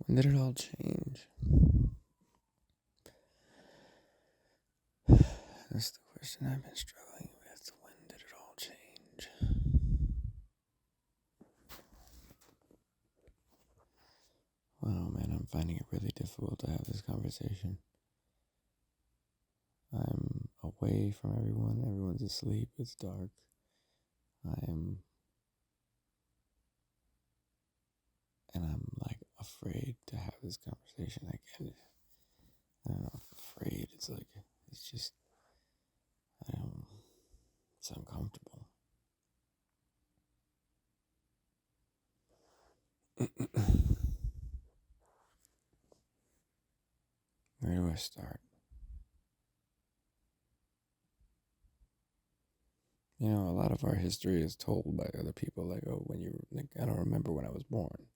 When did it all change? That's the question I've been struggling with. When did it all change? Wow, man, I'm finding it really difficult to have this conversation. I'm away from everyone. Everyone's asleep. It's dark. I'm, and I'm like afraid to have this conversation again. I don't know, afraid. It's like, it's just, I don't, it's uncomfortable. Where do I start? A lot of our history is told by other people. Like, oh, I don't remember when I was born.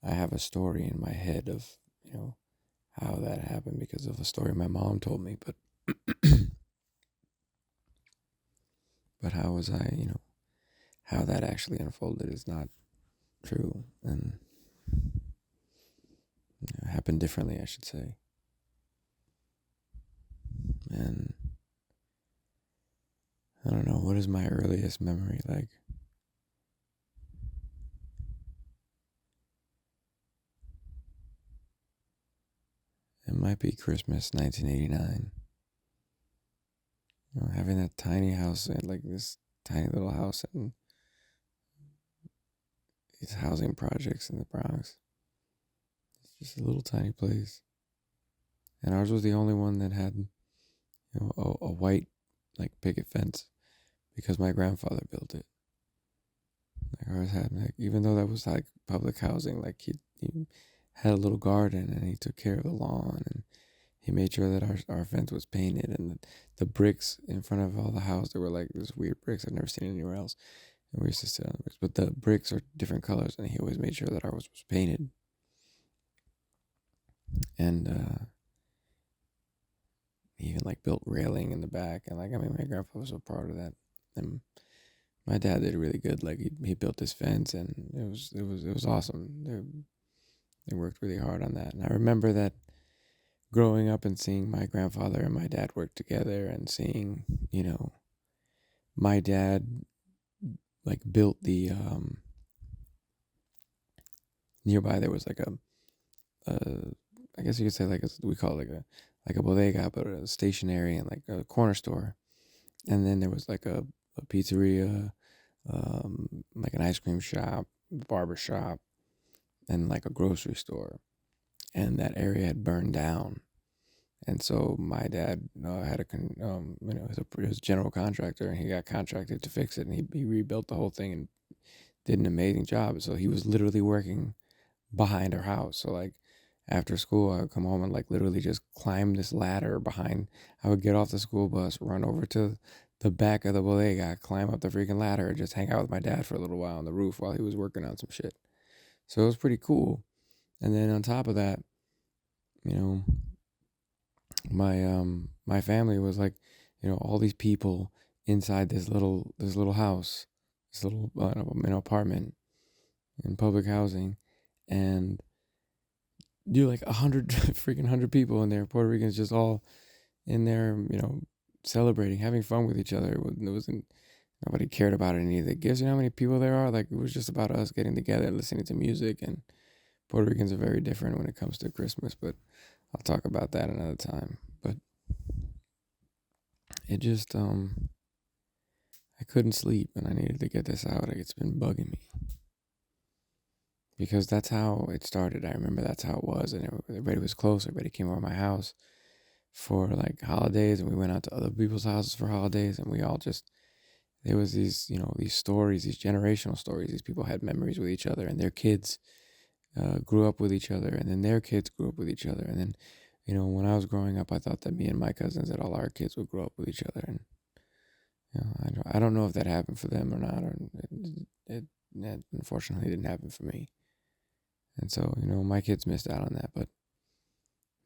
I have a story in my head of, how that happened because of a story my mom told me. But, but how was I, how that actually unfolded is not true. And it happened differently, I should say. And I don't know, what is my earliest memory like? It might be Christmas 1989. Having that tiny house, like this tiny little house in these housing projects in the Bronx. It's just a little tiny place. And ours was the only one that had, a white, like, picket fence because my grandfather built it. Like ours had, like, even though that was like public housing, like he had a little garden and he took care of the lawn and he made sure that our fence was painted and the bricks in front of all the house, they were like this weird bricks I've never seen anywhere else. And we used to sit on the bricks, but the bricks are different colors and he always made sure that ours was painted. And he even like built railing in the back and like, I mean, my grandpa was a part of that. And my dad did really good. Like he built this fence and it was awesome. They worked really hard on that. And I remember that growing up and seeing my grandfather and my dad work together and seeing, my dad like built the nearby there was like a I guess you could say like we call it like a bodega, but a stationery and like a corner store. And then there was like a pizzeria, like an ice cream shop, barber shop, and like a grocery store. And that area had burned down. And so my dad had he was a general contractor, and he got contracted to fix it, and he rebuilt the whole thing and did an amazing job. So he was literally working behind our house. So like after school, I would come home and like literally just climb this ladder behind. I would get off the school bus, run over to the back of the bodega, climb up the freaking ladder, and just hang out with my dad for a little while on the roof while he was working on some shit. So it was pretty cool. And then on top of that, you know, my family was like, all these people inside this little house, this little apartment in public housing, and you like 100 freaking 100 people in there, Puerto Ricans, just all in there, celebrating, having fun with each other. It wasn't nobody cared about any of the gifts. You know how many people there are? Like it was just about us getting together, listening to music, and Puerto Ricans are very different when it comes to Christmas, but I'll talk about that another time. But it just I couldn't sleep and I needed to get this out. It's been bugging me because that's how it started. I remember that's how it was, and everybody was close. Everybody came over my house for like holidays, and we went out to other people's houses for holidays, and we all just there was these these stories, these generational stories. These people had memories with each other, and their kids grew up with each other, and then their kids grew up with each other, and then when I was growing up, I thought that me and my cousins, that all our kids would grow up with each other, and I don't know if that happened for them or not, or it unfortunately didn't happen for me. And so, my kids missed out on that, but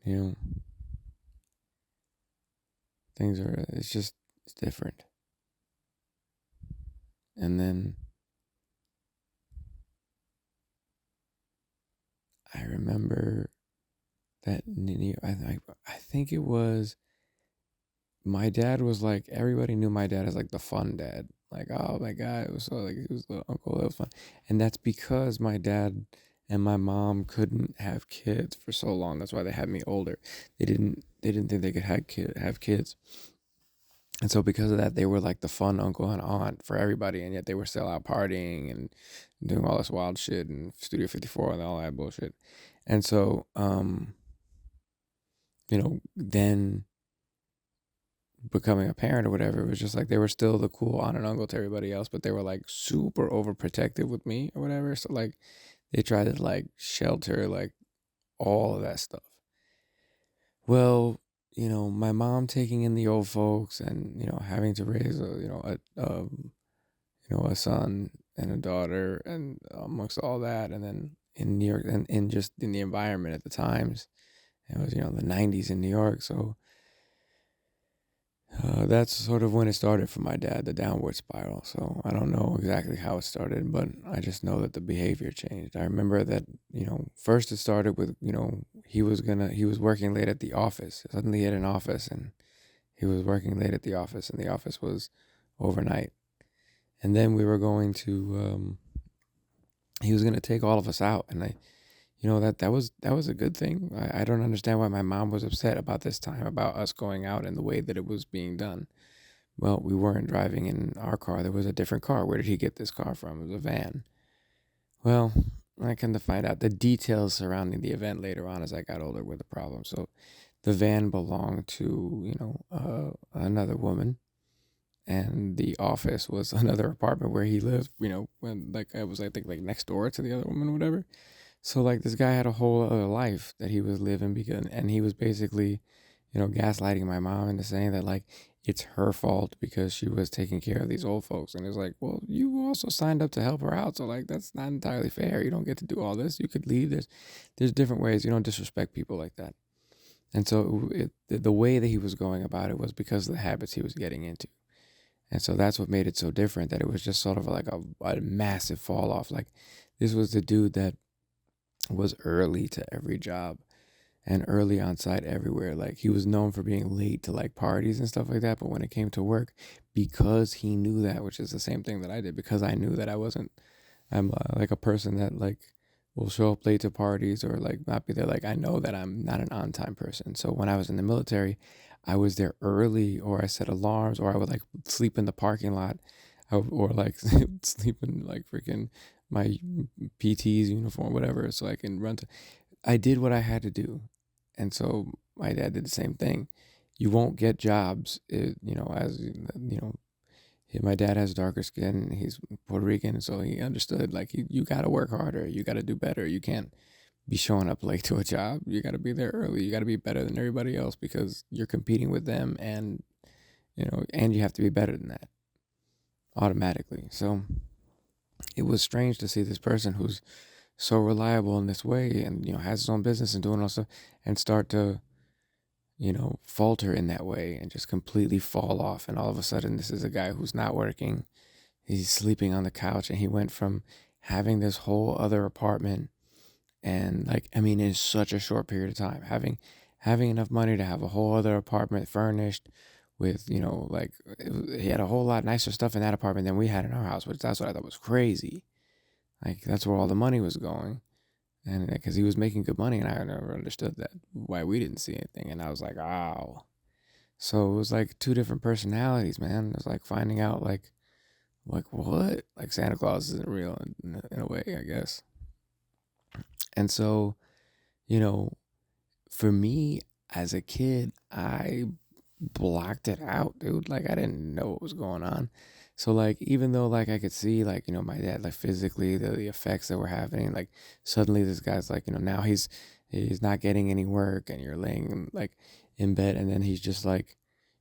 you know, it's different. And then I remember that I think it was my dad was like everybody knew my dad as like the fun dad. Like, oh my god, it was so like he was the uncle that was fun, and that's because my dad and my mom couldn't have kids for so long. That's why they had me older. They didn't think they could have kids, and so because of that, they were like the fun uncle and aunt for everybody, and yet they were still out partying and doing all this wild shit and Studio 54 and all that bullshit. And so, then becoming a parent or whatever, it was just like they were still the cool aunt and uncle to everybody else, but they were like super overprotective with me or whatever. So like they tried to like shelter like all of that stuff. Well, my mom taking in the old folks and having to raise a son and a daughter and amongst all that, and then in New York and in just in the environment at the times, it was the 90s in New York, so that's sort of when it started for my dad, the downward spiral. So I don't know exactly how it started, but I just know that the behavior changed. I remember that, first it started with, he was working late at the office. Suddenly he had an office and he was working late at the office, and the office was overnight. And then we were going to, he was going to take all of us out. And that was a good thing. I don't understand why my mom was upset about this time, about us going out and the way that it was being done. Well, we weren't driving in our car. There was a different car. Where did he get this car from? It was a van. Well, I come to find out the details surrounding the event later on as I got older were the problem. So the van belonged to, another woman, and the office was another apartment where he lived, when like I was, I think, like next door to the other woman or whatever. So like this guy had a whole other life that he was living, because and he was basically, gaslighting my mom into saying that like it's her fault because she was taking care of these old folks. And it's like, well, you also signed up to help her out, so like that's not entirely fair. You don't get to do all this. You could leave. There's different ways. You don't disrespect people like that. And so the way that he was going about it was because of the habits he was getting into. And so that's what made it so different, that it was just sort of like a massive fall off. Like this was the dude that was early to every job and early on site everywhere. Like he was known for being late to like parties and stuff like that. But when it came to work, because he knew that, which is the same thing that I did, because I knew that I'm like a person that like will show up late to parties or like not be there. Like I know that I'm not an on time person. So when I was in the military, I was there early, or I set alarms, or I would like sleep in the parking lot, or like sleep in like freaking my PT's uniform, whatever, so I can run to. I did what I had to do, and so my dad did the same thing. You won't get jobs, as my dad has darker skin. He's Puerto Rican, so he understood like you got to work harder, you got to do better. You can't be showing up late to a job. You got to be there early. You got to be better than everybody else because you're competing with them, and and you have to be better than that automatically. So it was strange to see this person who's so reliable in this way, and has his own business and doing all stuff, and start to falter in that way and just completely fall off. And all of a sudden this is a guy who's not working. He's sleeping on the couch, and he went from having this whole other apartment, and like I mean in such a short period of time, having enough money to have a whole other apartment furnished with like he had a whole lot nicer stuff in that apartment than we had in our house, which that's what I thought was crazy. Like that's where all the money was going, and because he was making good money, and I never understood that, why we didn't see anything. And I was like, oh. So it was like two different personalities, man. It was like finding out like what, like Santa Claus isn't real in a way, I guess. And so you know for me as a kid, I blocked it out, dude. Like I didn't know what was going on. So like even though like I could see like my dad like physically the effects that were happening, like suddenly this guy's like now he's not getting any work, and you're laying like in bed, and then he's just like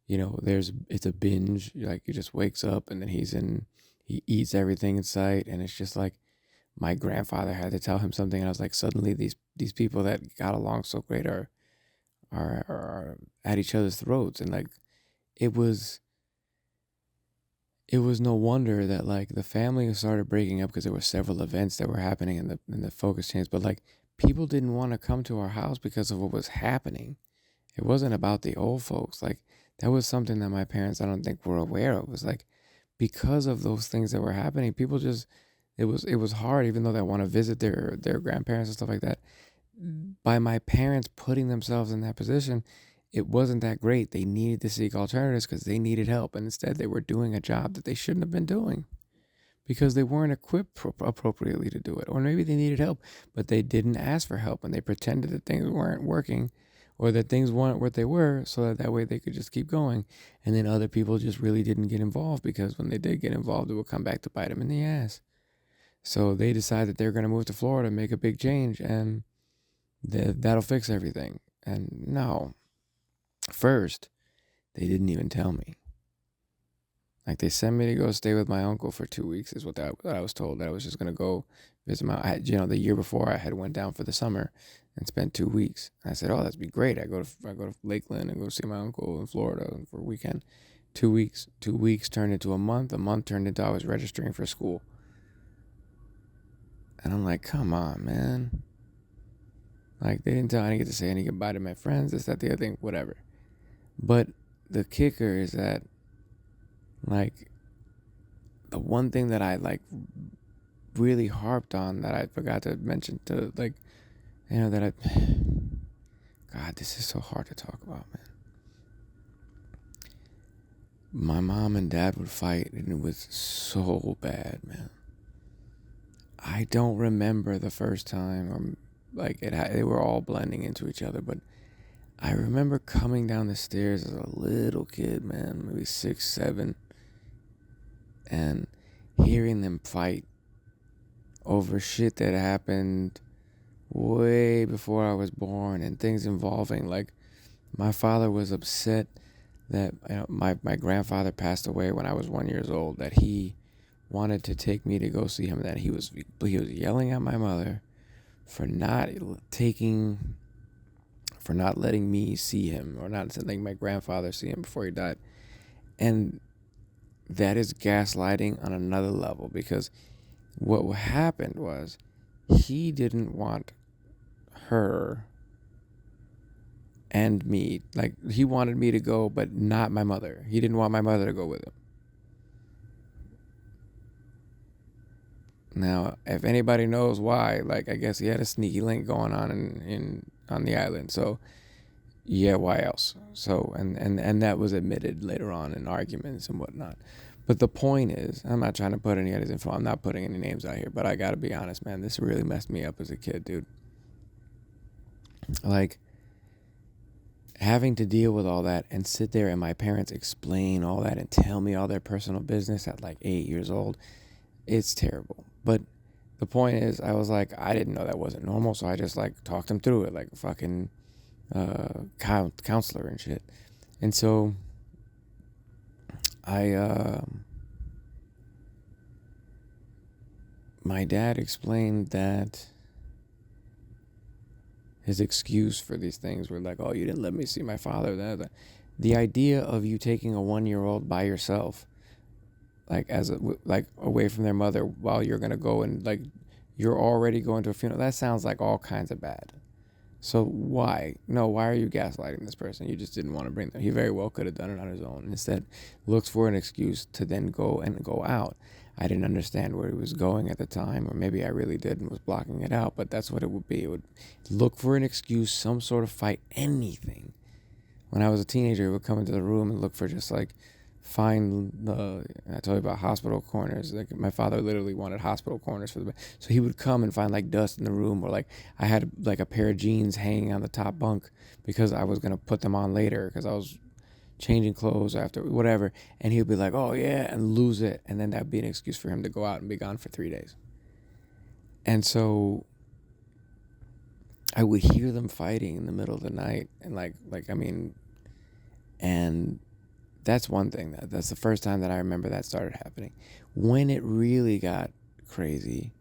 there's it's a binge, like he just wakes up and then he eats everything in sight, and it's just like my grandfather had to tell him something, and I was like suddenly these people that got along so great are at each other's throats. And like it was it was no wonder that like the family started breaking up, because there were several events that were happening, and the focus changed. But like people didn't want to come to our house because of what was happening. It wasn't about the old folks. Like, that was something that my parents, I don't think, were aware of. It was like, because of those things that were happening, people just, it was hard, even though they want to visit their grandparents and stuff like that. By my parents putting themselves in that position, it wasn't that great. They needed to seek alternatives because they needed help, and instead they were doing a job that they shouldn't have been doing because they weren't equipped appropriately to do it. Or maybe they needed help, but they didn't ask for help, and they pretended that things weren't working or that things weren't what they were, so that way they could just keep going. And then other people just really didn't get involved, because when they did get involved, it would come back to bite them in the ass. So they decided they're going to move to Florida, make a big change, and that'll fix everything. And no, first, they didn't even tell me. Like, they sent me to go stay with my uncle for 2 weeks, is what I was told. That I was just gonna go visit the year before I had went down for the summer and spent 2 weeks. And I said, oh, that'd be great. I go to Lakeland and go see my uncle in Florida for a weekend. 2 weeks. 2 weeks turned into a month. A month turned into I was registering for school. And I'm like, come on, man. Like, they didn't tell. I didn't get to say any goodbye to my friends. This, that, the other thing, whatever. But the kicker is that, like, the one thing that I, like, really harped on that I forgot to mention to, like, that I, God, this is so hard to talk about, man. My mom and dad would fight, and it was so bad, man. I don't remember the first time, or like they were all blending into each other, but I remember coming down the stairs as a little kid, man, maybe 6, 7, and hearing them fight over shit that happened way before I was born, and things involving, like, my father was upset that my grandfather passed away when I was 1 year old, that he wanted to take me to go see him, that he was yelling at my mother for not letting me see him, or not letting my grandfather see him before he died. And that is gaslighting on another level, because what happened was, he didn't want her and me, like, he wanted me to go, but not my mother. He didn't want my mother to go with him. Now, if anybody knows why, like, I guess he had a sneaky link going on on the island. So, yeah, why else? So, and that was admitted later on in arguments and whatnot. But the point is, I'm not trying to put any of his info. I'm not putting any names out here, but I gotta be honest, man. This really messed me up as a kid, dude. Like, having to deal with all that and sit there and my parents explain all that and tell me all their personal business at like 8 years old, it's terrible. But the point is, I was like, I didn't know that wasn't normal, so I just, like, talked them through it like a fucking counselor and shit. And so my dad explained that his excuse for these things were like, oh, you didn't let me see my father. The idea of you taking a 1-year-old by yourself, like, like, away from their mother, while you're gonna go and, like, you're already going to a funeral, that sounds like all kinds of bad. So why are you gaslighting this person? You just didn't want to bring them. He very well could have done it on his own. Instead, looks for an excuse to then go out. I didn't understand where he was going at the time, or maybe I really did and was blocking it out, but that's what it would be. It would look for an excuse, some sort of fight, anything. When I was a teenager, he would come into the room and look for just, like, I told you about hospital corners. Like, my father literally wanted hospital corners for the bed. So he would come and find, like, dust in the room, or, like, I had, like, a pair of jeans hanging on the top bunk because I was going to put them on later because I was changing clothes after whatever. And he would be like, oh yeah, and lose it. And then that'd be an excuse for him to go out and be gone for 3 days. And so I would hear them fighting in the middle of the night. And and that's one thing. That's the first time that I remember that started happening. When it really got crazy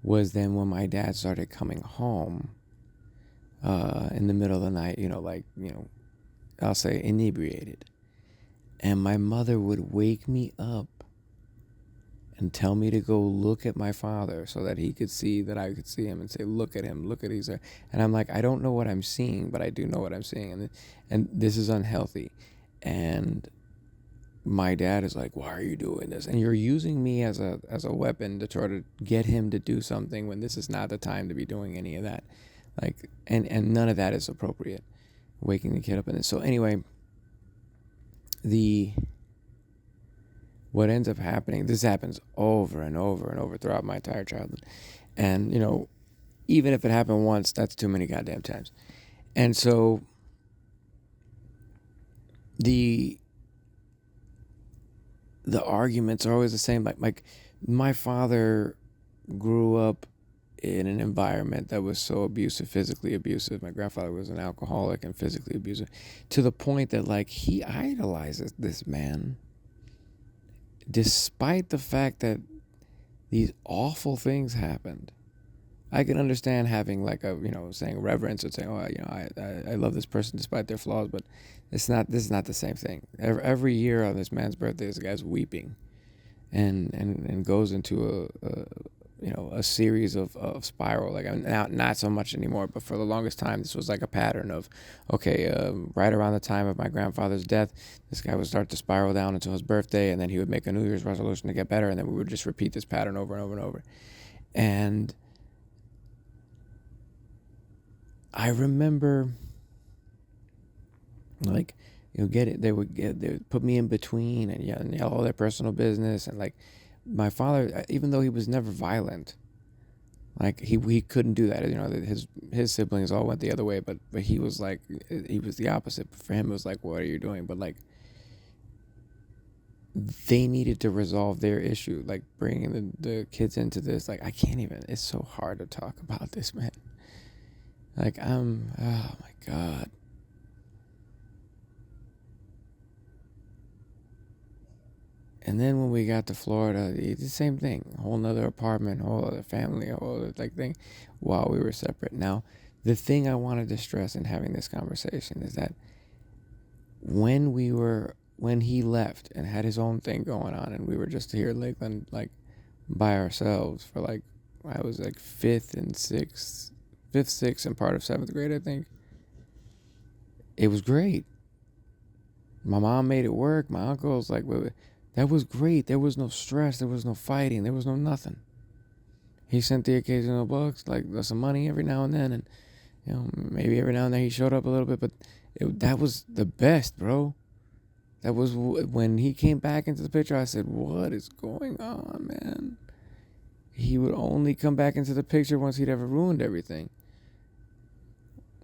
was then when my dad started coming home in the middle of the night, I'll say inebriated. And my mother would wake me up. and tell me to go look at my father so that he could see that I could see him, and say, look at him, look at these. And I'm like, I don't know what I'm seeing, but I do know what I'm seeing. And this is unhealthy. And my dad is like, why are you doing this? And you're using me as a weapon to try to get him to do something when this is not the time to be doing any of that. Like, and none of that is appropriate. Waking the kid up in this. So anyway, what ends up happening, this happens over and over and over throughout my entire childhood. And, even if it happened once, that's too many goddamn times. And so the arguments are always the same. Like my father grew up in an environment that was so abusive, physically abusive. My grandfather was an alcoholic and physically abusive, to the point that like he idolizes this man, despite the fact that these awful things happened. I can understand having like saying reverence or saying, I love this person despite their flaws, but this is not the same thing. Every year on this man's birthday, this guy's weeping and goes into a series of spiral. Like, not so much anymore, but for the longest time, this was like a pattern of, right around the time of my grandfather's death, this guy would start to spiral down until his birthday, and then he would make a New Year's resolution to get better, and then we would just repeat this pattern over and over and over. And I remember, like, they would put me in between and yell all their personal business. And like, my father, even though he was never violent, like he couldn't do that. His siblings all went the other way, but he was like, he was the opposite. For him, it was like, what are you doing? But like, they needed to resolve their issue, like bringing the kids into this. Like, I can't even, it's so hard to talk about this, man. Like, oh my God. And then when we got to Florida, the same thing. A whole nother apartment, whole other family, a whole other thing while we were separate. Now, the thing I wanted to stress in having this conversation is that when he left and had his own thing going on, and we were just here in Lakeland, like, by ourselves for like, I was like fifth, sixth, and part of seventh grade, I think. It was great. My mom made it work. My uncle was like, that was great. There was no stress. There was no fighting. There was no nothing. He sent the occasional bucks, like some money every now and then, and maybe every now and then he showed up a little bit. But that was the best, bro. That was when he came back into the picture. I said, "What is going on, man?" He would only come back into the picture once he'd ever ruined everything.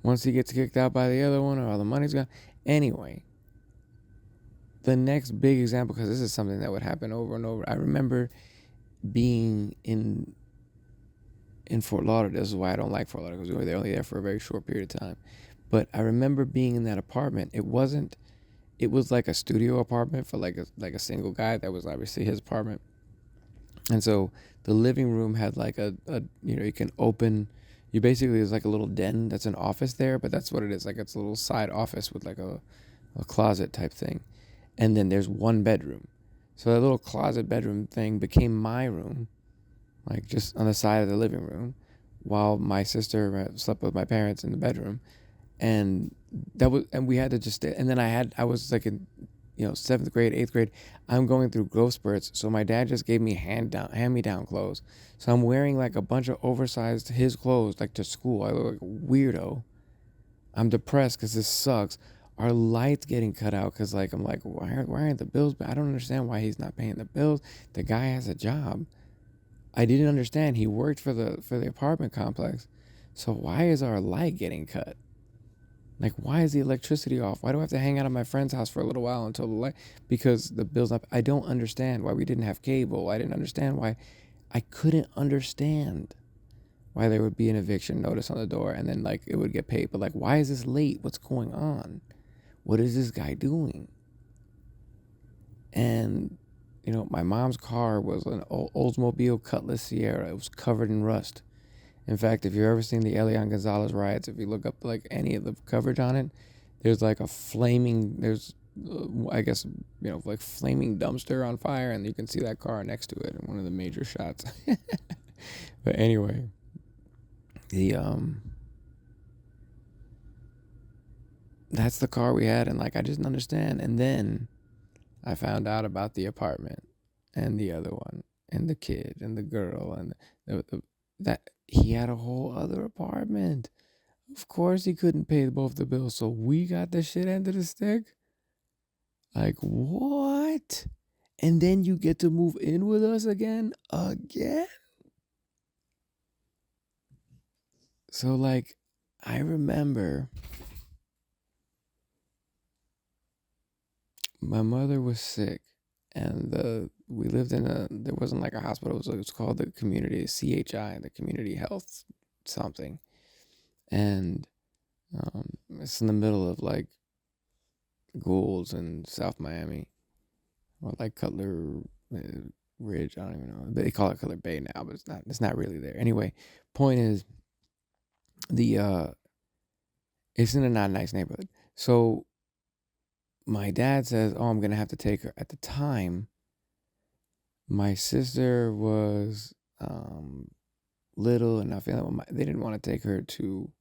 Once he gets kicked out by the other one, or all the money's gone. Anyway, the next big example, because this is something that would happen over and over. I remember being in Fort Lauderdale. This is why I don't like Fort Lauderdale, because we were only there for a very short period of time. But I remember being in that apartment. It was like a studio apartment for like a single guy. That was obviously his apartment. And so the living room had like you can open, you basically, there's like a little den that's an office there, but that's what it is. Like, it's a little side office with like a closet type thing. And then there's one bedroom. So that little closet bedroom thing became my room, like just on the side of the living room, while my sister slept with my parents in the bedroom. And we had to just stay. And then I was like in, 7th grade, 8th grade. I'm going through growth spurts. So my dad just gave me hand-me-down clothes. So I'm wearing like a bunch of oversized his clothes, like, to school. I look like a weirdo. I'm depressed because this sucks. Our lights getting cut out because, like, I'm like, why aren't the bills? I don't understand why he's not paying the bills. The guy has a job. I didn't understand. He worked for the apartment complex. So why is our light getting cut? Like, why is the electricity off? Why do I have to hang out at my friend's house for a little while until the light? Because the bill's up. I don't understand why we didn't have cable. I didn't understand why. I couldn't understand why there would be an eviction notice on the door and then, like, it would get paid. But, like, why is this late? What's going on? What is this guy doing? And, my mom's car was an Oldsmobile Cutlass Sierra. It was covered in rust. In fact, if you've ever seen the Elian Gonzalez riots, if you look up like any of the coverage on it, there's like there's I guess, like flaming dumpster on fire, and you can see that car next to it in one of the major shots. But anyway, the that's the car we had, and like I didn't understand. And then I found out about the apartment and the other one and the kid and the girl and that he had a whole other apartment. Of course, he couldn't pay both the bills, so we got the shit end of the stick. Like, what? And then you get to move in with us again? Again? So, like, I remember my mother was sick, and we lived there wasn't like a hospital, it was called the community, CHI, the community health something. And it's in the middle of like Goulds and South Miami, or like Cutler Ridge. I don't even know. They call it Cutler Bay now, but it's not. It's not really there. Anyway, point is, the it's in a not nice neighborhood. So my dad says, "Oh, I'm gonna have to take her." At the time, my sister was little, and I feel like they didn't want to take her to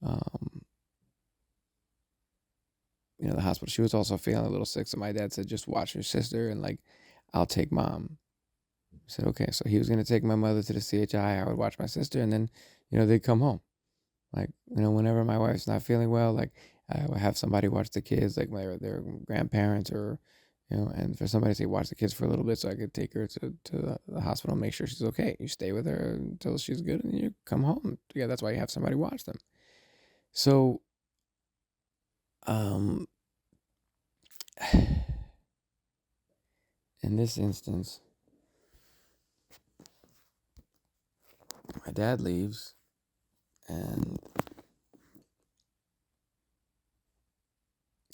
um, the hospital. She was also feeling a little sick, so my dad said, "Just watch your sister, and like, I'll take mom." I said, "Okay." So he was gonna take my mother to the CHI. I would watch my sister, and then, they'd come home. Like, whenever my wife's not feeling well, like I would have somebody watch the kids, like their grandparents, or and for somebody to say watch the kids for a little bit, so I could take her to the hospital and make sure she's okay. You stay with her until she's good, and you come home. Yeah, that's why you have somebody watch them. So, um, in this instance, my dad leaves and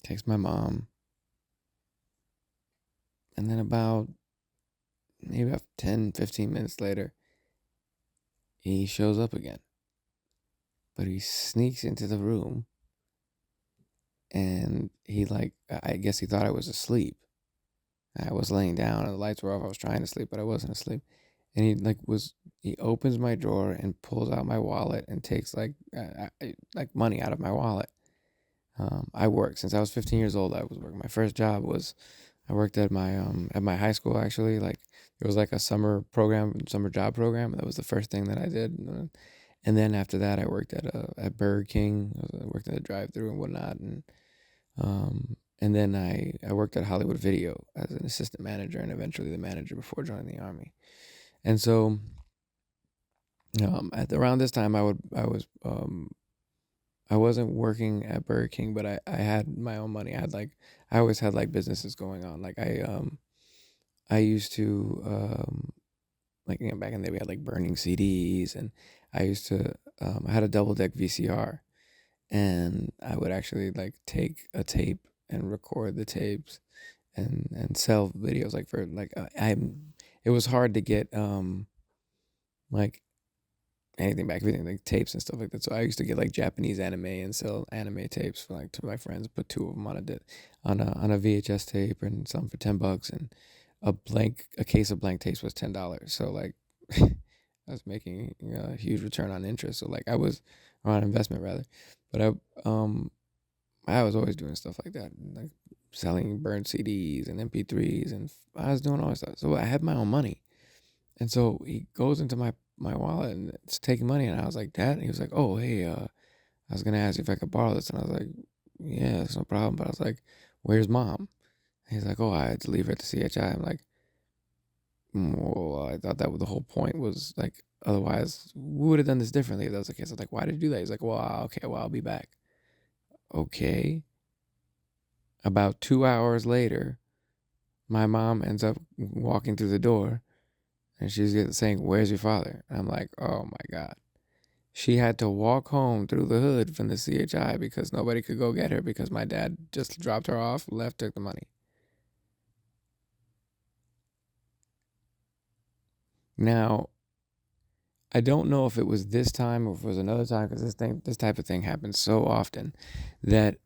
takes my mom, and then maybe about 10, 15 minutes later, he shows up again. But he sneaks into the room, and I guess he thought I was asleep. I was laying down and the lights were off. I was trying to sleep, but I wasn't asleep. And he opens my drawer and pulls out my wallet and takes like money out of my wallet. I worked since I was 15 years old. I was working. My first job was I worked at my high school, actually. Like, it was like a summer job program. That was the first thing that I did. And then after that, I worked at Burger King. I worked at a drive-through and whatnot, and then I worked at Hollywood Video as an assistant manager, and eventually the manager before joining the army. And so, at around this time, I wasn't working at Burger King, but I had my own money. I always had like businesses going on. Like, I used to like, back in the day, we had like burning CDs, and I had a double deck VCR, and I would actually like take a tape and record the tapes and sell videos, like for like it was hard to get like anything back, everything like tapes and stuff like that. So I used to get like Japanese anime and sell anime tapes for like to my friends, put two of them on a VHS tape, and some for $10, and a case of blank tapes was $10. So like I was making a huge return on interest. So like or on investment rather, but I was always doing stuff like that, like selling burned CDs and MP3s, and I was doing all that stuff. So I had my own money, and so he goes into my wallet and it's taking money, and I was like, "Dad," and he was like, "Oh, hey, I was gonna ask you if I could borrow this," and I was like, "Yeah, it's no problem," but I was like, "Where's mom?" And he's like, "Oh, I had to leave her at the CHI." I'm like, Well, I thought that the whole point was like, otherwise we would have done this differently if that was the case. I was like, "Why did you do that?" He's like, "Well, okay, well, I'll be back." Okay. About 2 hours later, my mom ends up walking through the door, and she's saying, "Where's your father?" And I'm like, "Oh my God." She had to walk home through the hood from the CHI because nobody could go get her because my dad just dropped her off, left, took the money. Now, I don't know if it was this time or if it was another time, because this type of thing happens so often that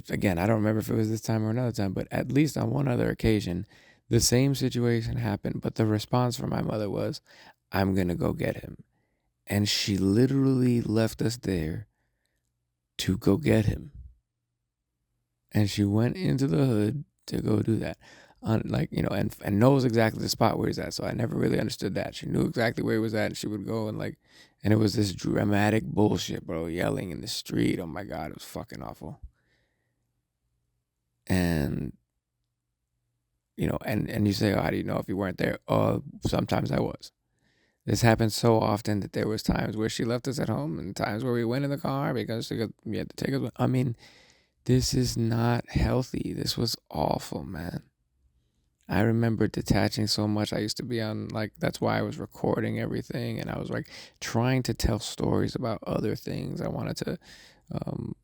Again, I don't remember if it was this time or another time, but at least on one other occasion, the same situation happened. But the response from my mother was, I'm going to go get him. And she literally left us there to go get him. And she went into the hood to go do that. And knows exactly the spot where he's at. So I never really understood that. She knew exactly where he was at, and she would go and it was this dramatic bullshit, bro, yelling in the street. Oh my God, it was fucking awful. And and you say, oh, how do you know if you weren't there? Sometimes I was. This happened so often that there was times where she left us at home and times where we went in the car because we had to take us. I mean, this is not healthy. This was awful, man. I remember detaching so much. I used to be on, that's why I was recording everything, and I was trying to tell stories about other things. I wanted to,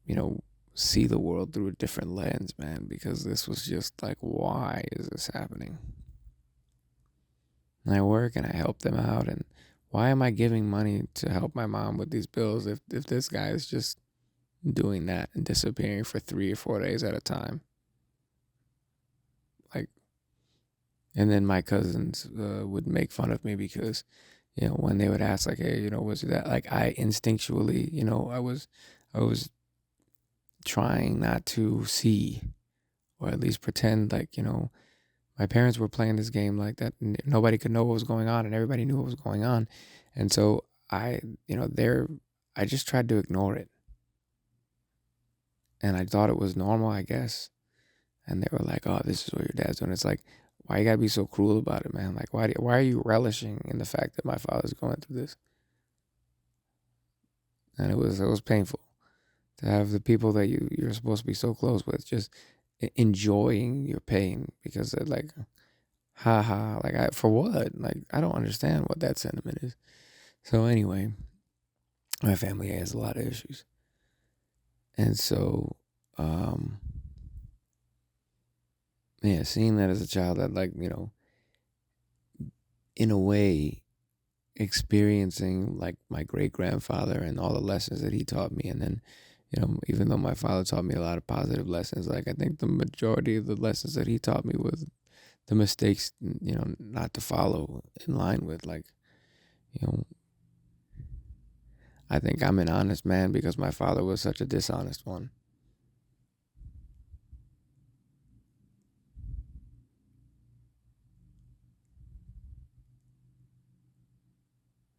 you know, see the world through a different lens, man, because this was just why is this happening? And I work and I help them out, and why am I giving money to help my mom with these bills if this guy is just doing that and disappearing for 3 or 4 days at a time? And then my cousins would make fun of me because, when they would ask hey, was that I instinctually, I was trying not to see, or at least pretend my parents were playing this game like that, and nobody could know what was going on, and everybody knew what was going on, and so I just tried to ignore it, and I thought it was normal, I guess, and they were like, "Oh, this is what your dad's doing." It's like, why you gotta be so cruel about it, man? Why are you relishing in the fact that my father's going through this? And it was painful to have the people that you're supposed to be so close with just enjoying your pain because they're like, ha ha, for what? I don't understand what that sentiment is. So anyway, my family has a lot of issues, and so yeah, seeing that as a child, that in a way, experiencing my great grandfather and all the lessons that he taught me, and then even though my father taught me a lot of positive lessons, I think the majority of the lessons that he taught me was the mistakes not to follow in line with you know I think I'm an honest man because my father was such a dishonest one.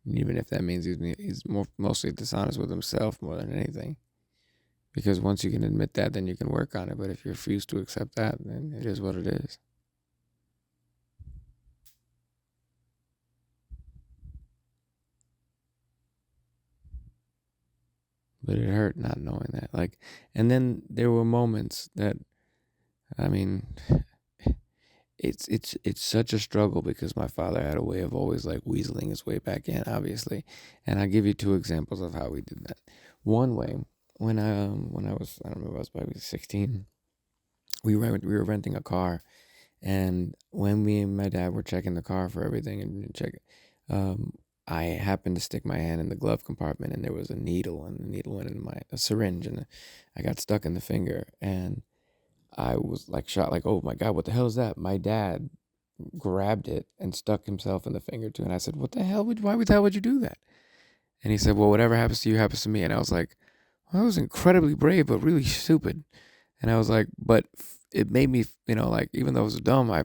And even if that means he's mostly dishonest with himself more than anything. Because once you can admit that, then you can work on it. But if you refuse to accept that, then it is what it is. But it hurt not knowing that. And then there were moments that, I mean, it's such a struggle because my father had a way of always weaseling his way back in, obviously. And I'll give you two examples of how we did that. One way, when I was, I don't remember, I was probably 16. We were renting a car, and when me and my dad were checking the car for everything and check, um, I happened to stick my hand in the glove compartment, and there was a needle, and the needle went in a syringe, and I got stuck in the finger, and I was shot, oh my God, what the hell is that? My dad grabbed it and stuck himself in the finger too, and I said, why the hell would you do that? And he said, well, whatever happens to you happens to me, and I was like, well, that was incredibly brave, but really stupid. And I was like, but it made me, even though it was dumb, I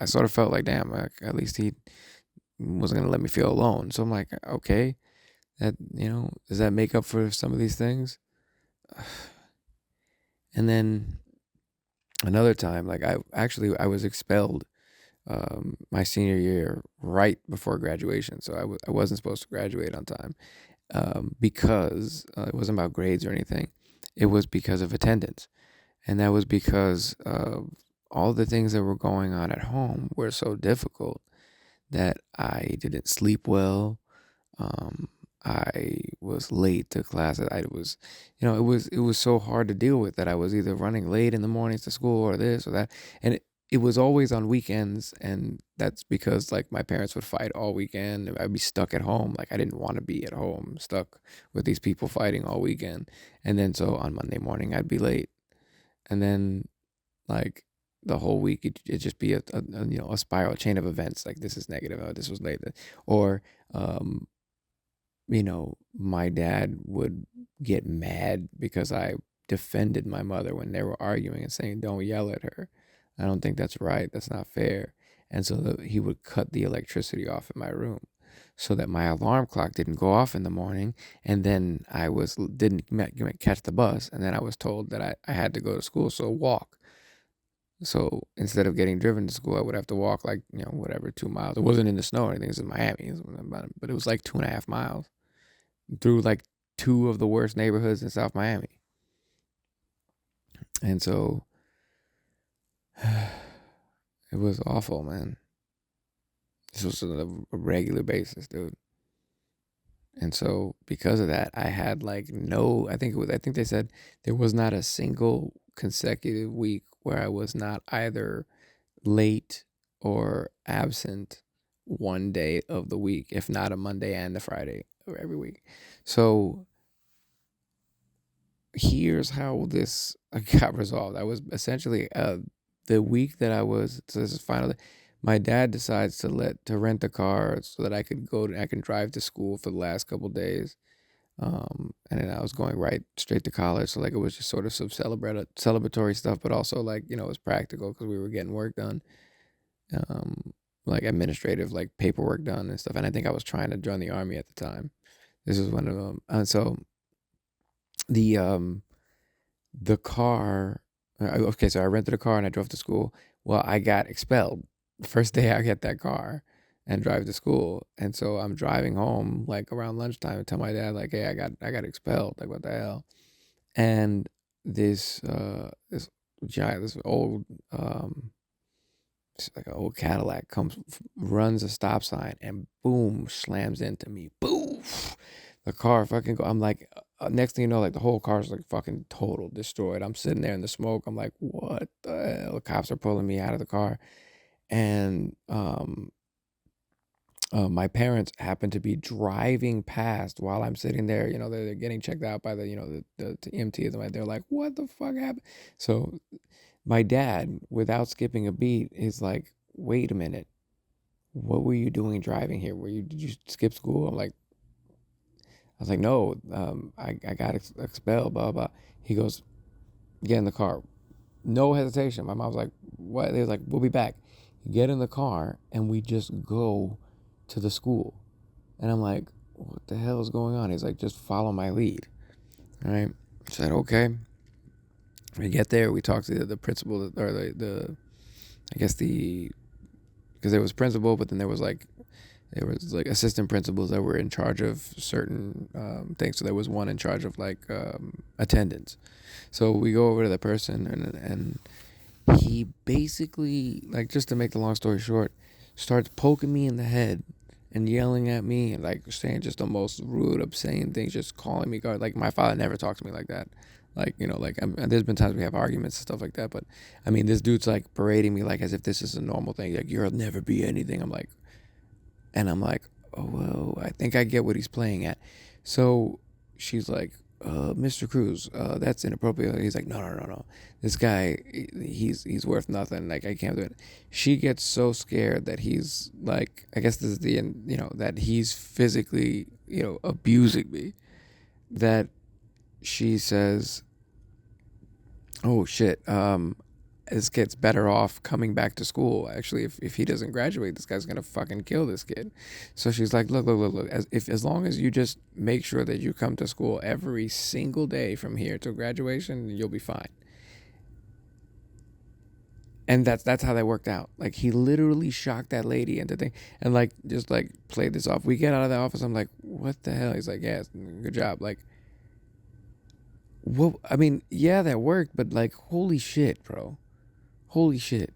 sort of felt damn, at least he wasn't gonna let me feel alone. So I'm like, okay, that does that make up for some of these things? And then another time, I was expelled my senior year right before graduation, so I wasn't supposed to graduate on time because it wasn't about grades or anything. It was because of attendance. And that was because all the things that were going on at home were so difficult that I didn't sleep well. I was late to class. I was, it was so hard to deal with that I was either running late in the mornings to school or this or that. And it was always on weekends, and that's because like my parents would fight all weekend. I'd be stuck at home. Like I didn't want to be at home, stuck with these people fighting all weekend. And then so on Monday morning I'd be late, and then like the whole week it'd just be a spiral chain of events. Like this is negative. Oh, this was late, or um, my dad would get mad because I defended my mother when they were arguing and saying, "Don't yell at her. I don't think that's right. That's not fair." And so he would cut the electricity off in my room so that my alarm clock didn't go off in the morning. And then I didn't catch the bus. And then I was told that I had to go to school, so walk. So instead of getting driven to school, I would have to walk like, whatever, 2 miles. It wasn't in the snow or anything. It was in Miami. But it was like 2.5 miles through like two of the worst neighborhoods in South Miami. And so it was awful, man. This was on a regular basis, dude. And so because of that, I had like I think they said there was not a single consecutive week where I was not either late or absent one day of the week, if not a Monday and a Friday of every week. So here's how this got resolved. I was essentially the week that I was, so this is finally, my dad decides to rent a car so that I can drive to school for the last couple days. And then I was going right straight to college, so like it was just sort of some celebratory stuff, but also like it was practical because we were getting work done, um, like administrative, like paperwork done and stuff. And I think I was trying to join the army at the time. This is one of them. And so the car. Okay, so I rented a car and I drove to school. Well, I got expelled the first day I get that car and drive to school. And so I'm driving home like around lunchtime and tell my dad like, "Hey, I got expelled. Like, what the hell?" And this giant, this old it's like an old Cadillac runs a stop sign and boom, slams into me. Boom. The car fucking go. I'm like, next thing you know, like the whole car's like fucking total destroyed. I'm sitting there in the smoke. I'm like, what the hell? The cops are pulling me out of the car, and my parents happen to be driving past while I'm sitting there. They're getting checked out by the EMTs. And they're like, what the fuck happened? So my dad, without skipping a beat, is like, wait a minute. What were you doing driving here? Did you skip school? I was like, no, I got expelled, blah, blah. He goes, get in the car. No hesitation. My mom was like, what? They was like, we'll be back. Get in the car and we just go to the school. And I'm like, what the hell is going on? He's like, just follow my lead. All right. I said, okay. We get there. We talk to the principal, or I guess because there was principal, but then there was like assistant principals that were in charge of certain things. So there was one in charge of like attendance. So we go over to the person, and he basically, like, just to make the long story short, starts poking me in the head and yelling at me and like saying just the most rude, obscene things, just calling me God. Like my father never talked to me like that. Like, there's been times we have arguments and stuff like that, but I mean, this dude's like parading me like as if this is a normal thing. Like, you'll never be anything. I'm like, oh, well, I think I get what he's playing at. So she's like, Mr. Cruz, that's inappropriate. He's like, no. This guy, he's worth nothing. Like, I can't do it. She gets so scared that he's like, I guess this is that he's physically, abusing me, that she says, oh shit, this kid's better off coming back to school. Actually, if he doesn't graduate, this guy's gonna fucking kill this kid. So she's like, look. As long as you just make sure that you come to school every single day from here till graduation, you'll be fine. And that's how that worked out. Like, he literally shocked that lady into thing, and like just like played this off. We get out of the office. I'm like, what the hell? He's like, yeah, good job. Like, what? I mean, yeah, that worked, but like, holy shit, bro. Holy shit.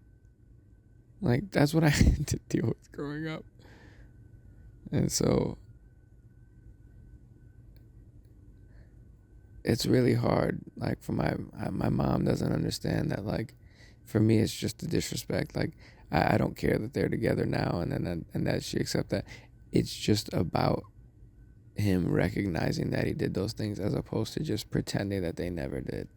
Like, that's what I had to deal with growing up. And so it's really hard. Like, for my mom doesn't understand that, like, For me, it's just the disrespect. Like, I don't care that they're together now and that she accept that. It's just about him recognizing that he did those things as opposed to just pretending that they never did.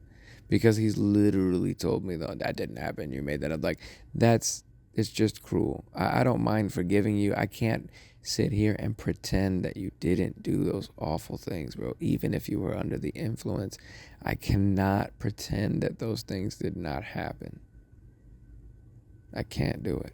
Because he's literally told me, though, that didn't happen. You made that up. Like, it's just cruel. I don't mind forgiving you. I can't sit here and pretend that you didn't do those awful things, bro. Even if you were under the influence, I cannot pretend that those things did not happen. I can't do it.